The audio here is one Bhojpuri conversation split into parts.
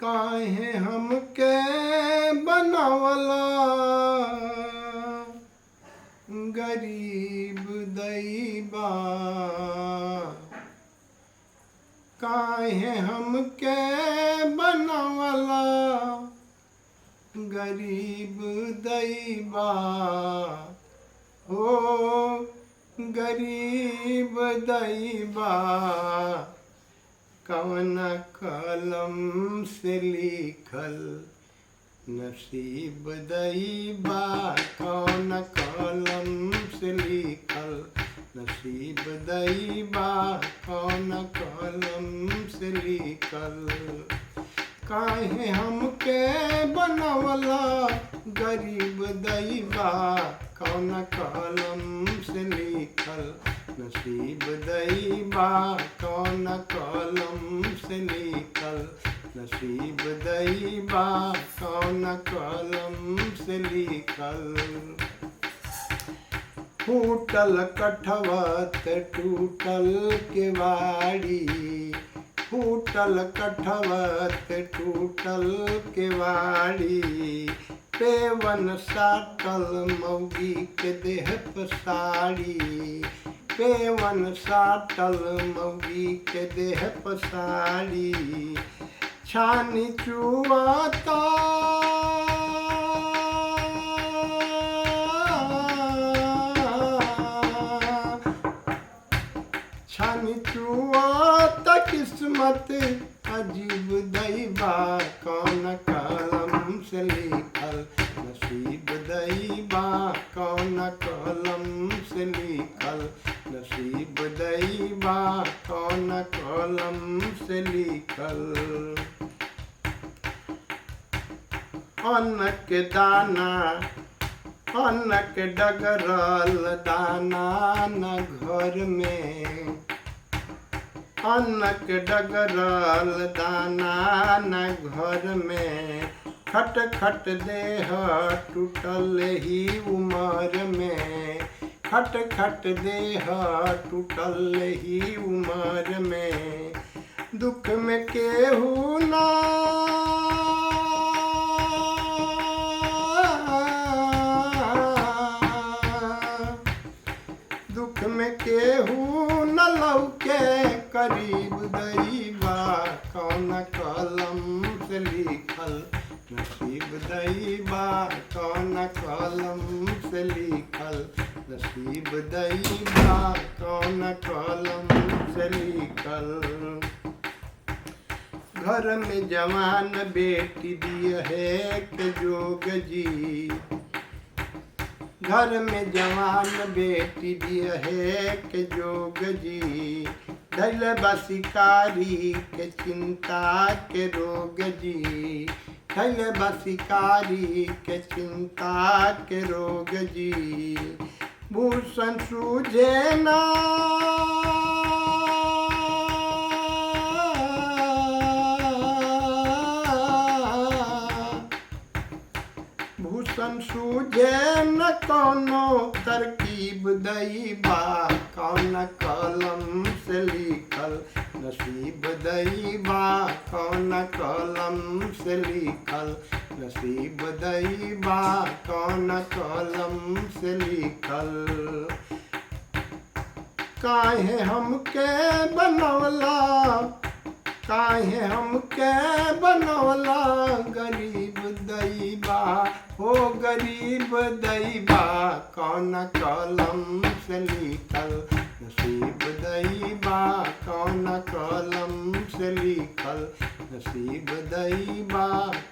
काहे हमके बनवला गरीब दैबा। काहे हमके बनवला गरीब दैबा। हो गरीब दैबा। कवन कलम से लिखल नसीब दैबा। कौन कलम से लिखल नसीब दैबा। कौन कलम से लिखल। काहे हमके बनवला गरीब दैबा। कौन कलम से लिखल नसीब दैबा। कौन कलम से लिखल नसीब दैबा। कौन कलम से लिखल। फूटल कठवत टूटल केवाड़ी। फूटल कठवत टूटल केवाड़ी। पेवन साटल मौगी के देह पसाड़ी। पेवन साटल मौगी के देह पसाड़ी। छानी चुआता छानी चुआता किस्मत अजीब दैबा। कौन कलम से लिखल नसीब दैबा। कौन कलम से लिखल नसीब दैबा। कौन कलम से लिखल। अन्न के दाना अन्न के डगरल दाना न घर में। अन्न के डगरल दाना न घर में। खट खट देह टूटल ही उमर में। खट खट देह टूटल ही उमर में। दुख में केहू ना दुख में केहू न लौके करीब दैबा। कौन कलम से लिखल नसीब दैबा। कौन कलम से लिखल नसीब दैबा। कौन कलम से लिखल। घर में जवान बेटी दिए है के जोग जी। घर में जवान बेटी दिए है के जोग जी। धैल बसिकारी के चिंता के रोग जी। धैल बसिकारी के चिंता के रोग जी। भूषण सूझे ना भूषण सूझे न कौनो तरकीब दैबा। कौन कलम से लिखल नसीब दैबा। कौन कलम से लिखल नसीब दैबा। कौन कलम से लिखल। काहे हमके बनवला काहे हमके बनवला गरीब दैबा। हो गरीब दैबा। कौन कलम से लिखल नसीब दैबा। कौन कलम से लिखल नसीब दैबा।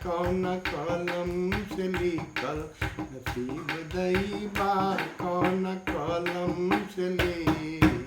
कौन कलम से लिखल नसीब दैबा। कौन कलम से लिखल।